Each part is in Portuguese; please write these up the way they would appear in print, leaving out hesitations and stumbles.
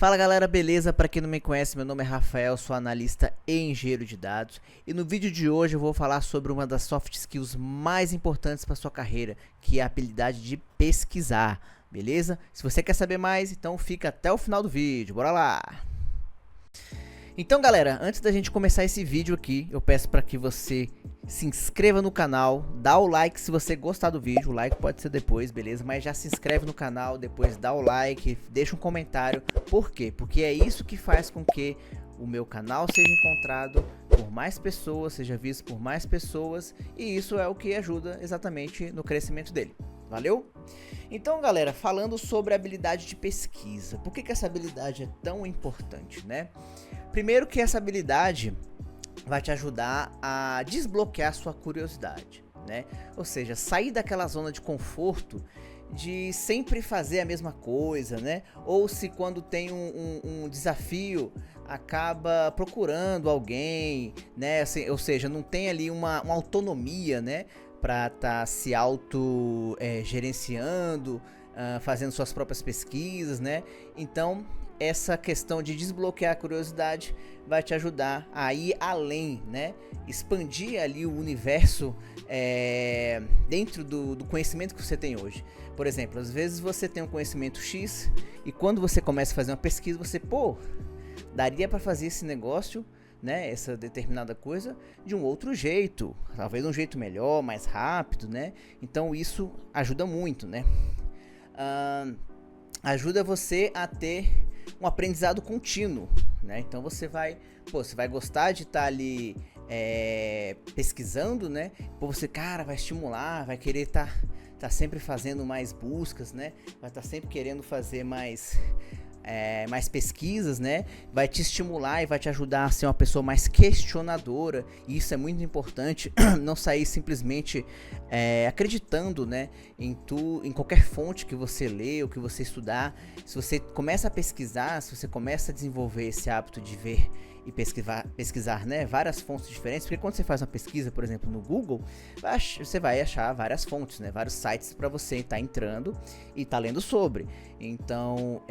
Fala galera, beleza? Para quem não me conhece, meu nome é Rafael, sou analista e engenheiro de dados. E no vídeo de hoje eu vou falar sobre uma das soft skills mais importantes para sua carreira, que é a habilidade de pesquisar, beleza? Se você quer saber mais, então fica até o final do vídeo, bora lá! Então galera, antes da gente começar esse vídeo aqui, eu peço para que você se inscreva no canal, dá o like se você gostar do vídeo, o like pode ser depois, beleza? Mas já se inscreve no canal, depois dá o like, deixa um comentário. Por quê? Porque é isso que faz com que o meu canal seja encontrado por mais pessoas, seja visto por mais pessoas, e isso é o que ajuda exatamente no crescimento dele. Valeu? Então galera, falando sobre a habilidade de pesquisa, por que essa habilidade é tão importante, né? Primeiro que essa habilidade vai te ajudar a desbloquear sua curiosidade, né? Ou seja, sair daquela zona de conforto de sempre fazer a mesma coisa, né? Ou se quando tem um desafio acaba procurando alguém, né? Assim, ou seja, não tem ali uma autonomia, né? Para estar se auto gerenciando, fazendo suas próprias pesquisas, né? Então essa questão de desbloquear a curiosidade vai te ajudar a ir além, né? Expandir ali o universo dentro do conhecimento que você tem hoje. Por exemplo, às vezes você tem um conhecimento X e quando você começa a fazer uma pesquisa, você, daria para fazer esse negócio, né, essa determinada coisa de um outro jeito, talvez um jeito melhor, mais rápido, né? Então isso ajuda muito, né? Ajuda você a ter um aprendizado contínuo, né? Então você vai gostar de estar ali pesquisando, né? Você, cara, vai estimular, vai querer tá sempre fazendo mais buscas, né? Vai estar sempre querendo fazer mais pesquisas, né? Vai te estimular e vai te ajudar a ser uma pessoa mais questionadora. E isso é muito importante. Não sair simplesmente acreditando, né, em qualquer fonte que você lê ou que você estudar. Se você começa a pesquisar, se você começa a desenvolver esse hábito de ver e pesquisar, né, várias fontes diferentes, porque quando você faz uma pesquisa, por exemplo, no Google, você vai achar várias fontes, né, vários sites para você estar entrando e estar lendo sobre. Então,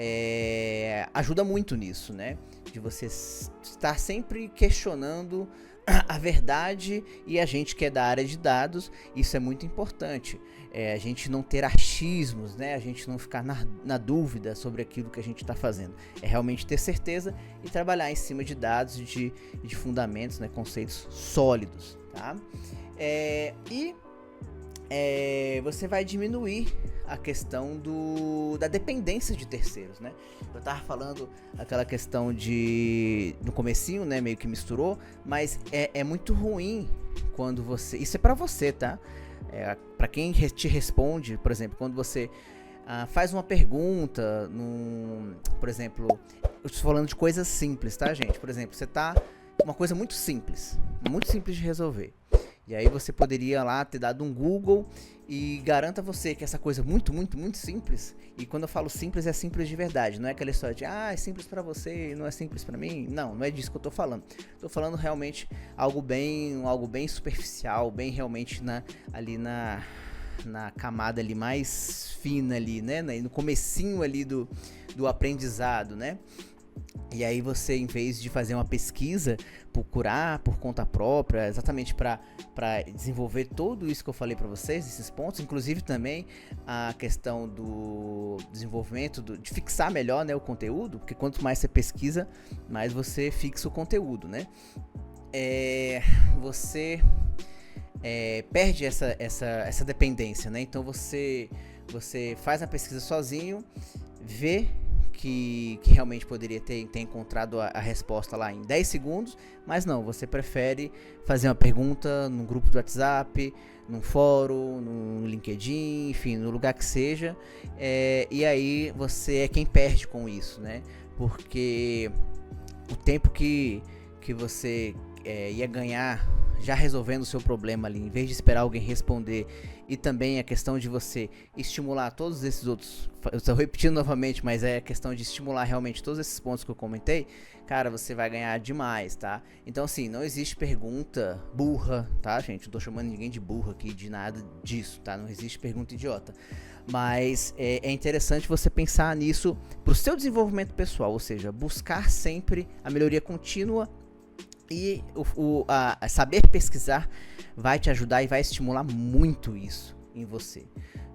ajuda muito nisso, né, de você estar sempre questionando a verdade. E a gente que é da área de dados, isso é muito importante. A gente não ter achismos, né? A gente não ficar na dúvida sobre aquilo que a gente está fazendo. É realmente ter certeza e trabalhar em cima de dados, de fundamentos, né? Conceitos sólidos, tá? Você vai diminuir a questão da dependência de terceiros, né? Eu tava falando aquela questão no comecinho, né, meio que misturou, mas é muito ruim quando você, isso é pra você, tá? Pra quem te responde, por exemplo, quando você faz uma pergunta, por exemplo, eu estou falando de coisas simples, tá, gente? Por exemplo, uma coisa muito simples de resolver. E aí você poderia lá ter dado um Google e garanta você que essa coisa muito simples, e quando eu falo simples, é simples de verdade, não é aquela história de é simples pra você e não é simples pra mim. Não é disso que eu tô falando. Tô falando realmente algo bem superficial, bem realmente ali na camada ali mais fina ali, né? No comecinho ali do aprendizado, né? E aí você, em vez de fazer uma pesquisa, procurar por conta própria, exatamente para desenvolver tudo isso que eu falei para vocês, esses pontos, inclusive também a questão do desenvolvimento, de fixar melhor, né, o conteúdo, porque quanto mais você pesquisa, mais você fixa o conteúdo, né? Você perde essa dependência, né? Então você faz a pesquisa sozinho, vê que realmente poderia ter encontrado a resposta lá em 10 segundos, mas não, você prefere fazer uma pergunta num grupo do WhatsApp, num fórum, no LinkedIn, enfim, no lugar que seja, e aí você é quem perde com isso, né? Porque o tempo que você ia ganhar já resolvendo o seu problema ali, em vez de esperar alguém responder. E também a questão de você estimular todos esses outros, eu estou repetindo novamente, mas é a questão de estimular realmente todos esses pontos que eu comentei, cara, você vai ganhar demais, tá? Então assim, não existe pergunta burra, tá, gente? Não tô chamando ninguém de burro aqui, de nada disso, tá? Não existe pergunta idiota. Mas é interessante você pensar nisso pro seu desenvolvimento pessoal, ou seja, buscar sempre a melhoria contínua. E saber pesquisar vai te ajudar e vai estimular muito isso em você,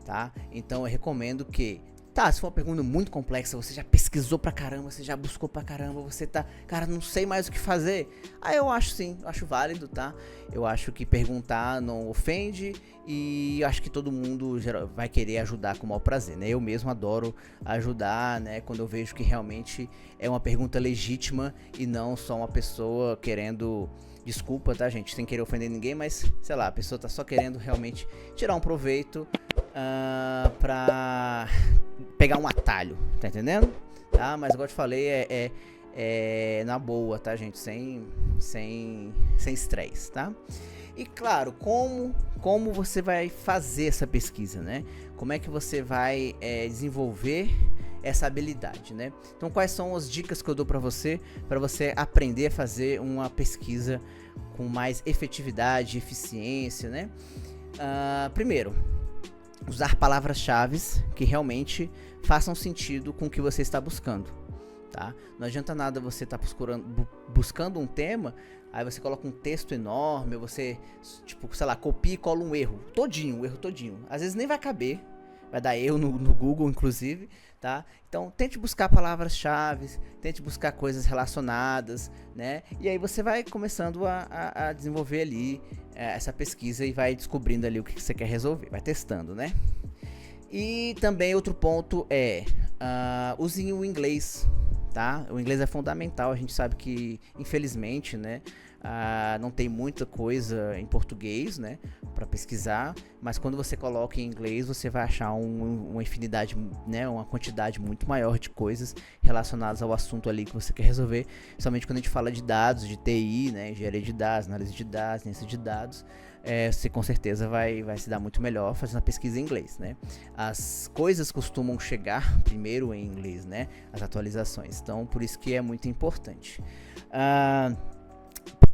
tá? Então eu recomendo que, se for uma pergunta muito complexa, você já pesquisou pra caramba, você já buscou pra caramba, você tá, cara, não sei mais o que fazer. Aí eu acho sim, eu acho válido, tá? Eu acho que perguntar não ofende e eu acho que todo mundo vai querer ajudar com o maior prazer, né? Eu mesmo adoro ajudar, né? Quando eu vejo que realmente é uma pergunta legítima e não só uma pessoa querendo... Desculpa, tá, gente? Sem querer ofender ninguém, mas, sei lá, a pessoa tá só querendo realmente tirar um proveito pra pegar um atalho, tá entendendo? Tá? Mas igual eu te falei, é na boa, tá, gente? Sem estresse, tá? E claro, como você vai fazer essa pesquisa, né? Como é que você vai desenvolver essa habilidade, né? Então, quais são as dicas que eu dou para você aprender a fazer uma pesquisa com mais efetividade, eficiência, né? Primeiro, usar palavras-chave que realmente façam sentido com o que você está buscando, tá? Não adianta nada você estar buscando um tema, aí você coloca um texto enorme, você, tipo, sei lá, copia e cola um erro todinho. Às vezes nem vai caber, vai dar erro no Google, inclusive, tá? Então, tente buscar palavras-chave, tente buscar coisas relacionadas, né? E aí você vai começando a desenvolver ali essa pesquisa e vai descobrindo ali o que você quer resolver, vai testando, né? E também outro ponto usem o inglês, tá? O inglês é fundamental, a gente sabe que, infelizmente, né, não tem muita coisa em português, né, para pesquisar, mas quando você coloca em inglês, você vai achar uma infinidade, né, uma quantidade muito maior de coisas relacionadas ao assunto ali que você quer resolver, somente quando a gente fala de dados, de TI, né, engenharia de dados, análise de dados, ciência de dados, você com certeza vai se dar muito melhor fazendo a pesquisa em inglês, né? As coisas costumam chegar primeiro em inglês, né? As atualizações, então por isso que é muito importante.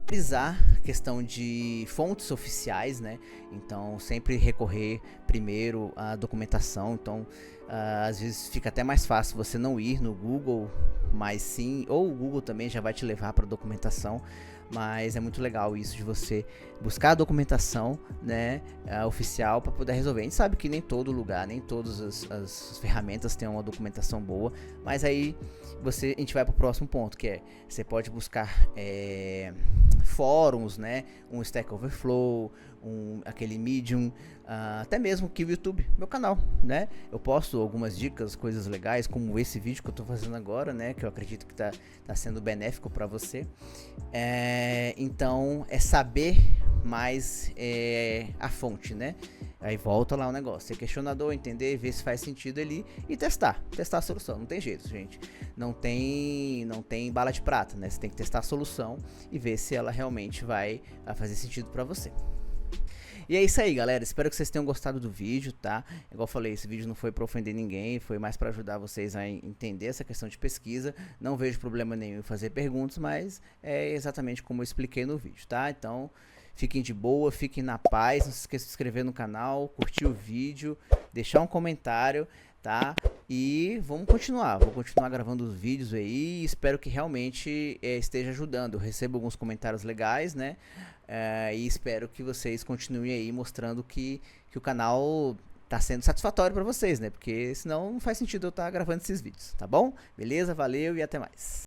Priorizar a questão de fontes oficiais, né? Então sempre recorrer primeiro à documentação. Então às vezes fica até mais fácil você não ir no Google, mas sim, ou o Google também já vai te levar para a documentação. Mas é muito legal isso de você buscar a documentação, né, oficial para poder resolver. A gente sabe que nem todo lugar, nem todas as ferramentas têm uma documentação boa, mas aí a gente vai para o próximo ponto, que é você pode buscar fóruns, né, um Stack Overflow, aquele Medium, até mesmo aqui o YouTube, meu canal, né? Eu posto algumas dicas, coisas legais, como esse vídeo que eu tô fazendo agora, né? Que eu acredito que tá sendo benéfico para você. Então, é saber mais a fonte, né? Aí volta lá o negócio, ser questionador, entender, ver se faz sentido ali e testar a solução. Não tem jeito, gente. Não tem bala de prata, né? Você tem que testar a solução e ver se ela realmente vai fazer sentido para você. E é isso aí, galera, espero que vocês tenham gostado do vídeo, tá? Igual eu falei, esse vídeo não foi pra ofender ninguém, foi mais pra ajudar vocês a entender essa questão de pesquisa. Não vejo problema nenhum em fazer perguntas, mas é exatamente como eu expliquei no vídeo, tá? Então, fiquem de boa, fiquem na paz, não se esqueça de se inscrever no canal, curtir o vídeo, deixar um comentário, tá? E vou continuar gravando os vídeos aí, espero que realmente esteja ajudando. Eu recebo alguns comentários legais, né? E espero que vocês continuem aí mostrando que o canal tá sendo satisfatório para vocês, né? Porque senão não faz sentido eu estar gravando esses vídeos, tá bom? Beleza? Valeu e até mais.